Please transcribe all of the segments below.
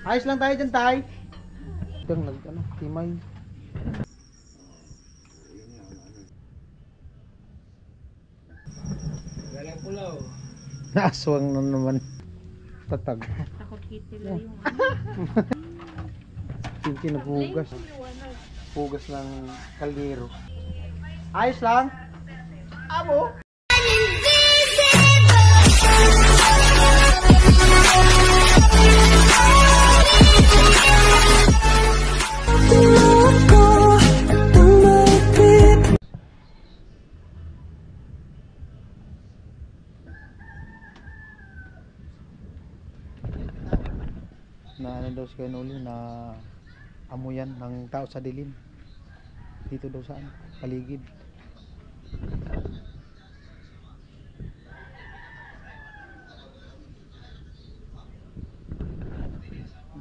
Ayos lang tayo dyan, tay. Dang ano, timay. Galang pulaw. Naaswang na naman. Tatag. Takot kitila yung Kinti naghugas. Hugas ng kaldero. Ayos lang. Amo. Na ano daw si Kanuli na amuyan ng tao sa dilim dito daw sa paligid.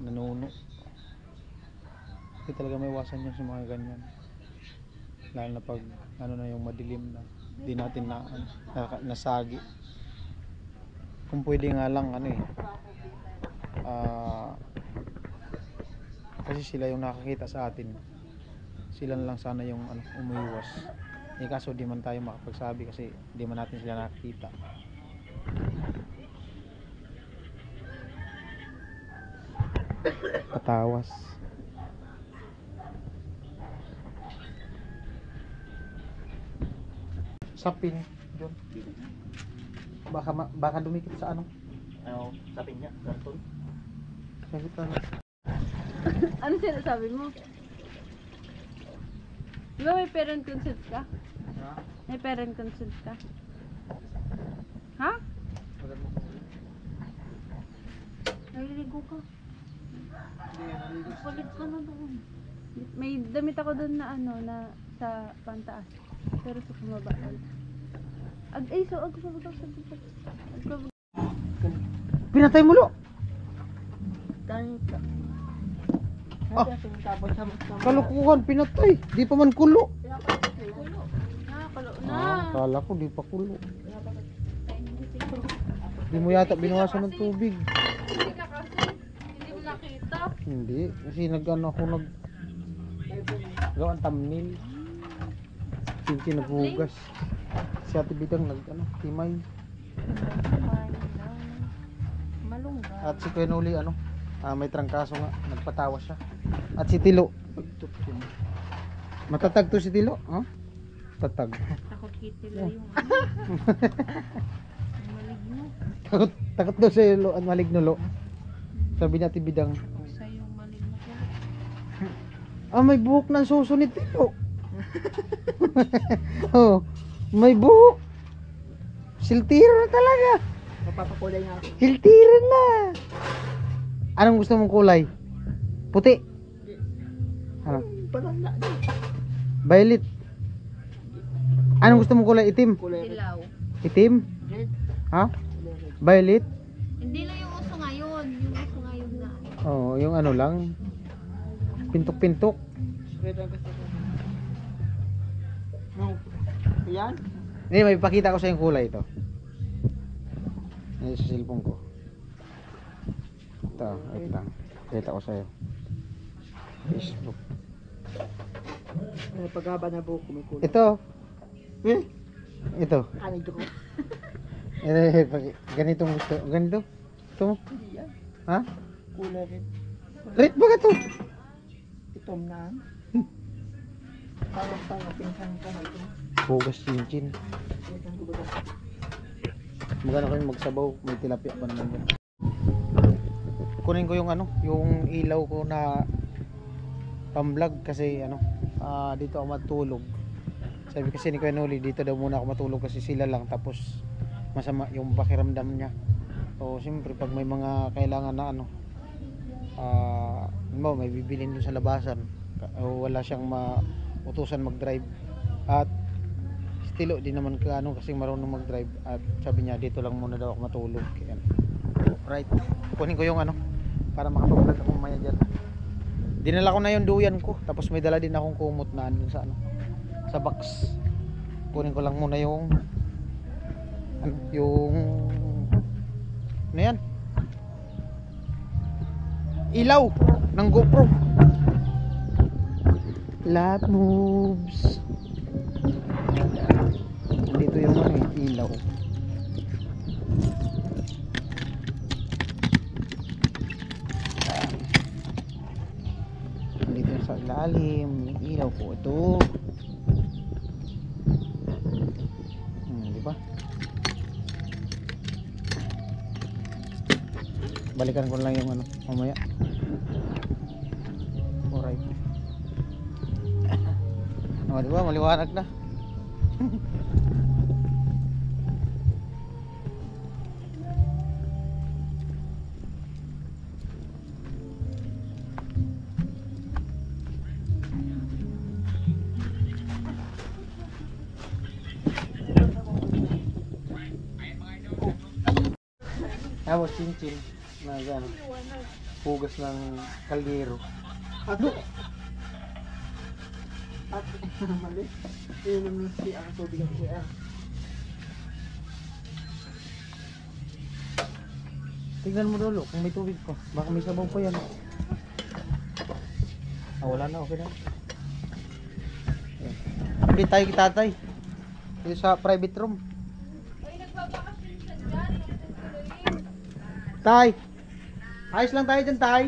Nanuno kasi talaga may iwasan yun sa mga ganyan, lalo na pag ano na yung madilim na di natin na nasagi. Kung pwede nga lang ano kasi sila yung nakakita sa atin, sila lang sana yung umiwas. Kaso di man tayo makapagsabi kasi di man natin sila nakakita. Patawas. Sapin John. Baka dumikit sa ano? Sapin niya, karton. Sakit ano? Ano sinasabi mo? Di ba may parent consent ka? Ha? May parent consent ka? Ha? Naliligo ka. Palit ka na doon. May damit ako doon na ano, na sa pantaas. Pero sa kumaba. Pinatay mo lo. Ganito. Kalukuhan, pinatay. Di pa man kulo. Kulo na. Kala ko di pa kulo. Di mo yata binawasan ng tubig. Hindi na kasi. Hindi mo nakita. Hindi, kasi nag-ano ako gawang thumbnail. Kinti naghugas. Si Ate Bidang timay. Malungga. At si Kanuli may trangkaso nga, nagpatawa siya. At si Tilo. Matatag to si Tilo, Tatag. Takot kitila yung maligno. Takot daw sa lo, maligno lo. Sabi ni Ate Bidang. Sa yung maligno ko. May buhok ng suso ni Tilo. May buhok. Siltiro na talaga. Mapapakulay nga ako. Siltiro na. Anong gusto mong kulay? Puti. Ano? Parang na. Violet. Anong gusto mong kulay? Itim. Kulay red. Dilaw. Itim? Red. Ha? Kulay red. Violet? Hindi lang yung uso ngayon. Yung uso ngayon na. Yung ano lang. Pintok-pintok. Red ang gusto ko. No. Yan? Hindi, may pakita ko sa yung kulay ito. Ayan sa cellphone ko. Ito, wait lang. Pakita ko sa'yo. Facebook. Paghaba na buhok ko may kulay. Ito. Ito. Ano ito ko? Ganitong gusto. Ganito? Ito mo? Hindi yan. Ha? Kulay red. Red ba ka to? Itom na. Parang pinsan ka na ito. Hugas chinchin. Pinsan ko ba ito? Magano kayo magsabaw, may tilapia pa naman dyan. Kunin ko yung yung ilaw ko na pam-vlog kasi dito ako matulog. Sabi kasi ni Kuya Noli, dito daw muna ako matulog kasi sila lang, tapos masama yung pakiramdam niya. So siyempre pag may mga kailangan na may bibilin doon sa labasan, wala siyang utusan mag-drive, at Tilo di naman kasi marunong mag-drive, at sabi niya dito lang muna daw ako matulog. Kaya right, kunin ko yung para makapag-vlog ako mamaya dyan. Dinala ko na yung duyan ko, tapos may dala din akong kumot na sa sa box. Kunin ko lang muna yung ano yan, ilaw ng GoPro. Lap moves. Dito yung ano eh, ilaw. Dito sa ilalim yung ilaw po ito. Di ba? Balikan ko lang yung ano mamaya. Alright. Oh, di ba? Maliwanag na. Tapos chinchin na gano'n. Hugas ng kaldero. Ato. At mali. Inom ng CR, tubig ng CR. Tignan mo dulo kung may tubig ko. Baka may sabaw pa yan. Ah, wala na, okay na. Ayan. Hindi tayo kitatay. Dito sa private room. Tay! Ayos lang tayo dyan, Tay.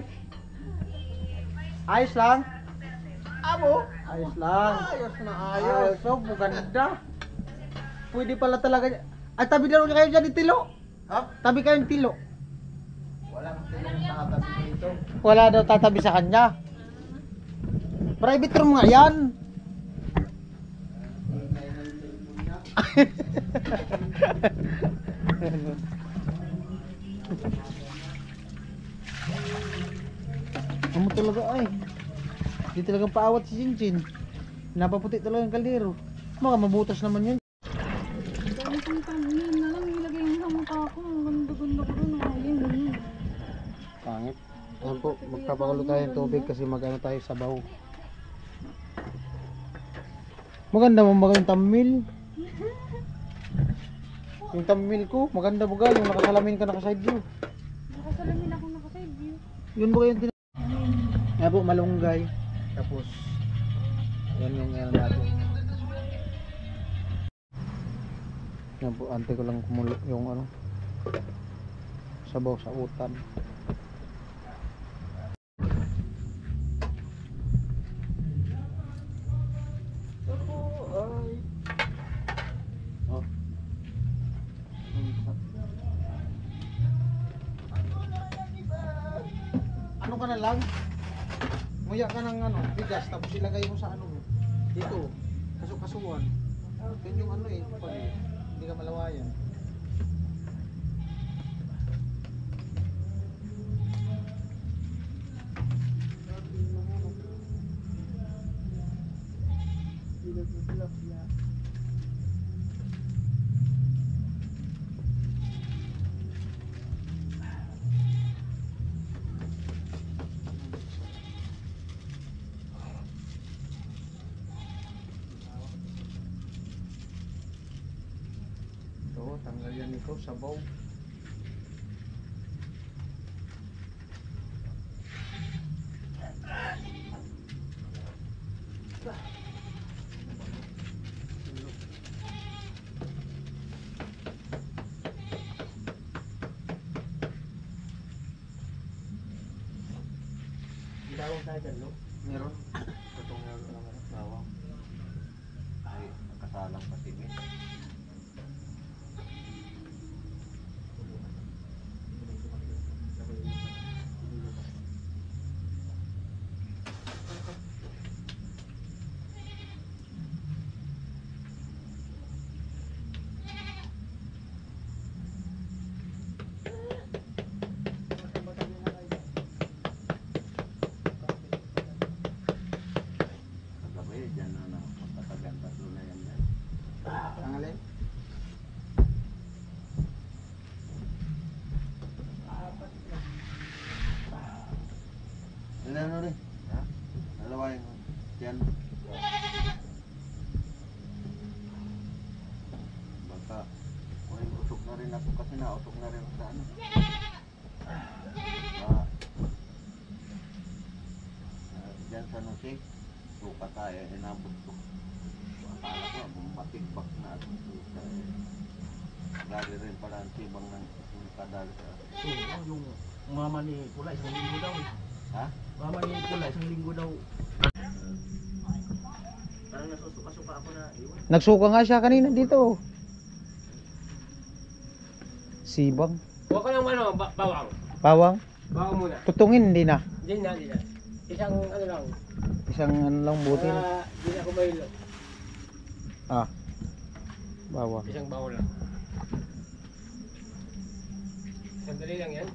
Ayos lang. Amo? Ayos lang. Ayos na ayos. So, maganda. Pwede pala talaga. Ay, tabi na rin kayo dyan ng tilo. Ha? Tabi kayo ng tilo. Walang tinong tatabi dito. Wala daw tatabi sa kanya. Private room nga yan. Amo talaga ay. Di talagang paawat si Chinchin. Napaputi talaga yung kaldero. Baka mabutas naman yun. Dami kong tamlin na lang nilagay mo sa mukha ko. Ang ganda-ganda ko rin. Ayun. Pangit. Ayan po, magpapakulo tayo ng tubig kasi magano tayo sabaw. Maganda mo baga yung tamil. Yung tamil ko, maganda baga yung nakasalamin ka naka-side view. Nakasalamin ako naka-side view. Yun baga yung Ayan po, malunggay. Tapos, yan yung ano natin. Yan po, ante ko lang kumulo yung ano, sabaw sa utan. Oh. Ano ka na lang? Muya ka ng ano, bigas tapos ilagay mo sa ano mo. Dito, kasukasuan. Yun yung ano eh, pag hindi ka malawayan. Ito, tanggal yan ito, sabaw. Gilawang tayo dyan, no? Meron. Itong bawang. Ay, nakasalang patigil. Ang alin? Ano rin? Ha? Dalawa yung yan. Baka usok na rin ako kasi nautok na rin ako sa ano. San Jose. Suka tayo, inabot ko. Akala ko, matigbak na at suka. Dali rin pala ang tibang ng kadali sa... Oo, yung mama ni Kula, isang linggo daw. Ha? Mama ni Kula, isang linggo daw. Parang nasusuka-suka ako na iwan. Nagsuka nga siya kanina dito. Sibang. Huwag ko ng ano, bawang. Bawang. Bawang muna. Tutungin, hindi na. Hindi na, hindi na. Isang ano lang. Isang ano lang buti na. Hindi na ako mahilo. Ah. Bawang. Isang bawang lang. Sandali lang yan.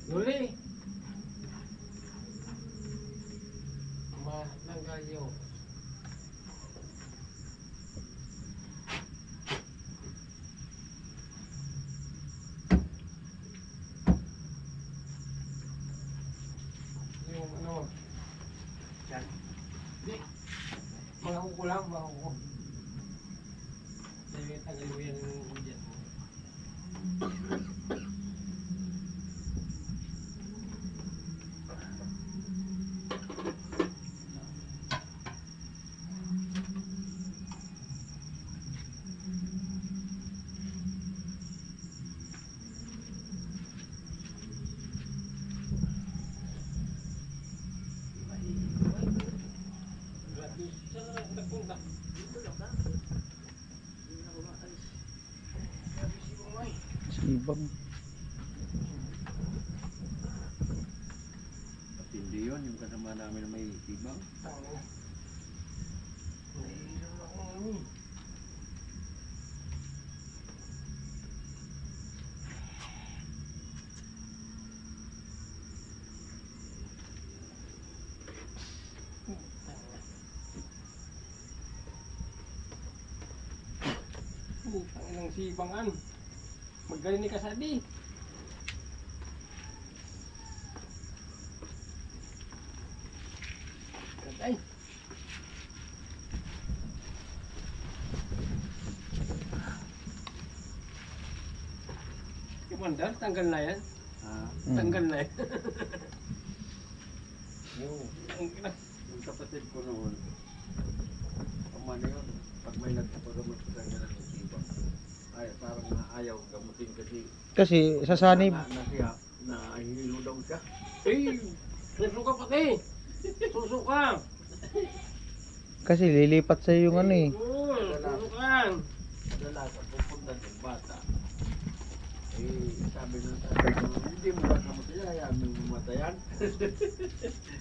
Luli! Matanggal yun. Yung ano. Yan. Hindi. Mga kuko lang, mga kuko. Dahil tanggal mo yan dyan. Sibang. At hindi yun, yung kasama namin na may tibang. Ang ilang sibangan. Magaling ni Kasabi. Ay. Kumandar, tanggal na yan. Ah, Tanggal na yan. Ang ina. yung kapatid ko noon, pamana yun, pag may nagpapagamot sa kanya ng tibang, ay parang naayaw gamutin kasi Kasi sa sanib. nahihilo daw siya. Eh, susuka pati. Susuka. Kasi lilipat sa yung ano eh. Susuka. Dalaga, pupunta ng bata. Eh, sabi ng tatay ko, hindi mo ba namatay, hayaan mo mamatayan.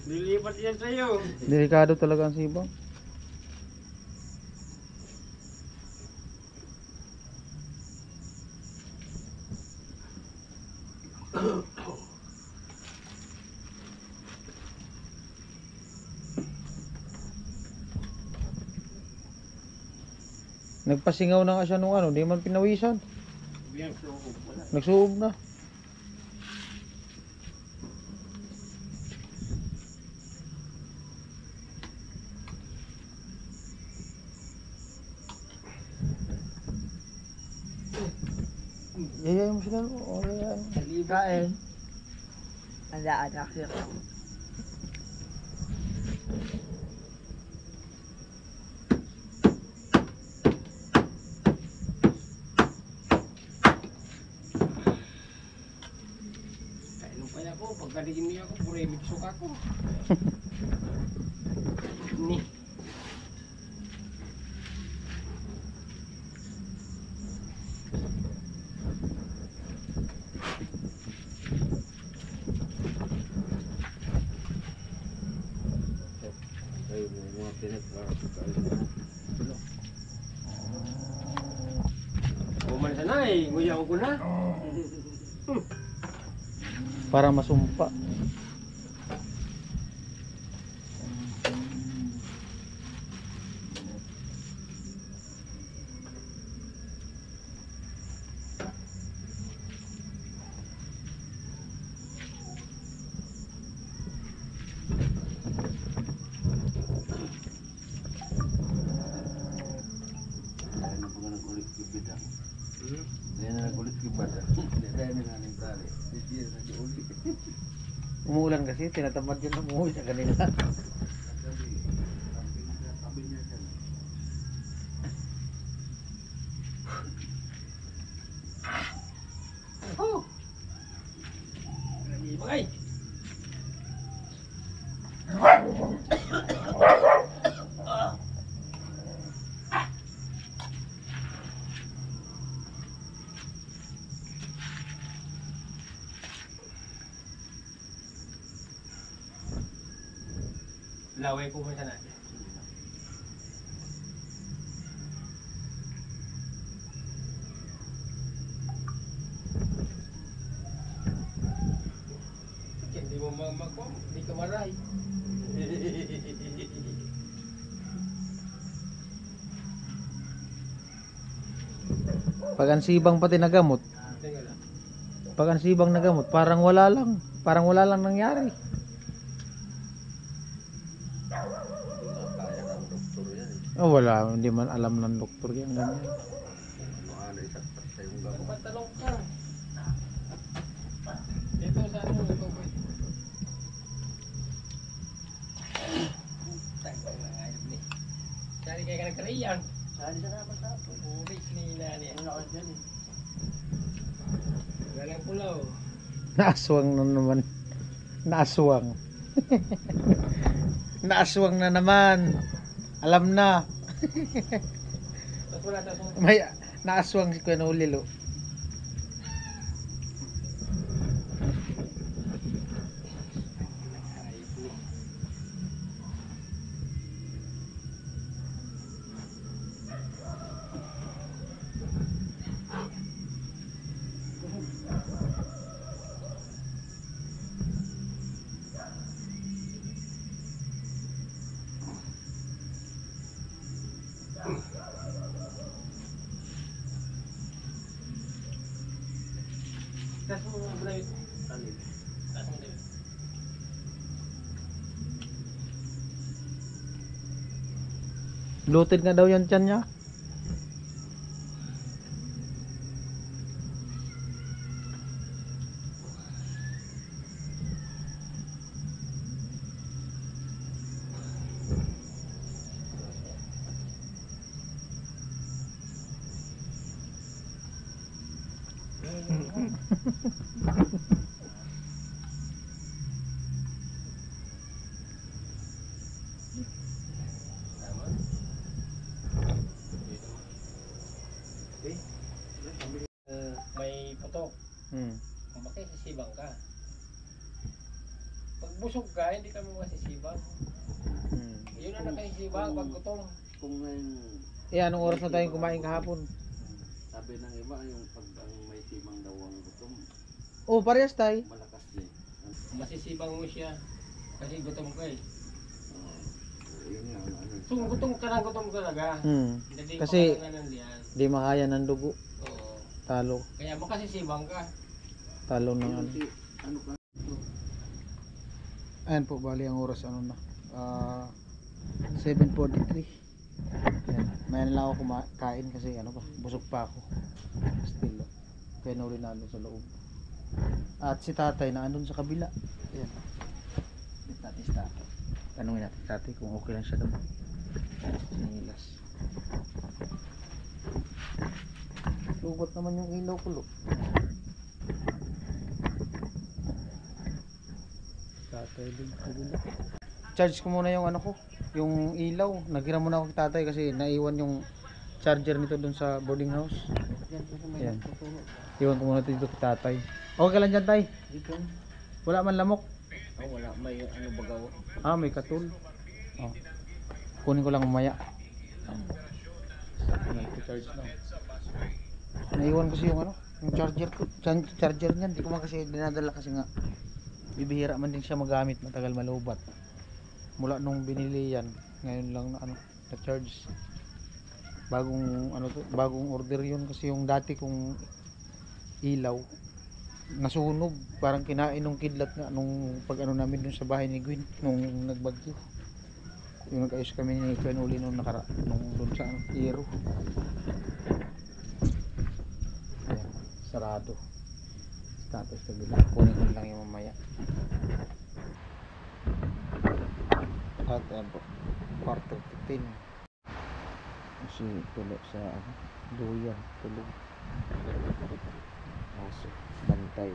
Lilipat yan sa'yo. Delikado talaga ang sibang. Nagpasingaw na nga siya nung ano, di man pinawisan. Yan. Nagsuob na. Yayayin mo sila. O, yayayin. Kain. Andaan na siya. Kainom pa ako. Pagkaligin niya ako, puro may suka ko. Ni. Kayo mo mga pinagkakain. Umalis na eh. Nguyaw ko na. Para masumpa. Kaya na mga nag-ulit yung bidang. Hindi na nagulit yung bata. Hindi na nga ng tali. Hindi na nag-ulit. Umuulan kasi, tinatamad yun na umuwi sa kanila. Sabi niya dyan. Oh! Lagi bagay. Laway po muna natin. Hindi mo magpom, hindi ka maray. Pag ang sibang pati nagamot, Teka lang. pag ang sibang nagamot, parang wala lang. Parang wala lang nangyari. Hindi nga kaya ng doktor yan eh. Oh, wala, hindi man alam ng doktor yan. Ganyan. Ano isaktas sa yung gamot. Pantalong ka. Dito sa ano, ito po. Tagal na nga yun eh. Sari kayo ka nagkarayan. Sali sa naman sa apo. Uris ni nani. Ano ako dyan eh. Galang pulaw. Naaswang na naman. Naaswang. Naaswang na naman. Alam na. Tapos wala tapos mo. May naaswang si Kuya Nolil, oh. Tapos mo mga bulay. Tapos mo din. Bloated nga daw yung tiyan niya. Tama. May putok. Kung makisisibang ka. Pag busog ka, hindi ka mo masisibang. Yun ang nakisibang pag gutom. Kung ngayon, Eh, anong oras na tayong kumain kahapon? sabi ng iba, yung pag ang may timang daw ang gutom, Oh, parehas tayo. malakas din. Masisibang mo siya. Kasi gutom ka eh. Yun nga, ano. So, gutom ka na, gutom ka talaga. Hindi Kasi- pa ka nandiyan. Di makaya ng dugo. Oo. Talo. Kaya makasisibang ka. Talo ng Yun ano. si, ano ka, Ayan po, bali ang oras ano na. 7:43. Ayan. Mayan lang ako kumakain kasi ano pa, busog pa ako. Still. Kaya nauli na sa loob. At si tatay na andun sa kabila. Ayan. Si tatay. Tanungin natin si tatay kung okay lang siya daw. Sinilas. Lubot naman yung ilaw ko, lo. Tatay din sa kabila. Charge ko muna yung ano ko, yung ilaw. Naghiram muna ako kay tatay kasi naiwan yung charger nito dun sa boarding house. Ayan. Iwan ko muna dito kay tatay. Okay lang dyan, tay? Wala man lamok. Oh, wala. May ano bagaw. Ah, may katul. Oh. Kunin ko lang mamaya. Charge na. Naiwan kasi yung ano, yung charger ko, charger niyan, di ko man kasi dinadala kasi nga bibihira man din siya magamit, matagal malubat. Mula nung binili yan, ngayon lang na ano, na charge. Bagong ano to, bagong order yun kasi yung dati kong ilaw nasunog, parang kinain nung kidlat nga nung pag ano namin dun sa bahay ni Gwen nung nagbagyo. Yung nag-ayos kami ni Gwen uli nung dun sa ano, Iro. Tapos kabila, kunin ko lang yung mamaya. At ayan po, kwarto 15. Kasi tulog sa duyan, tulog. Also, bantay.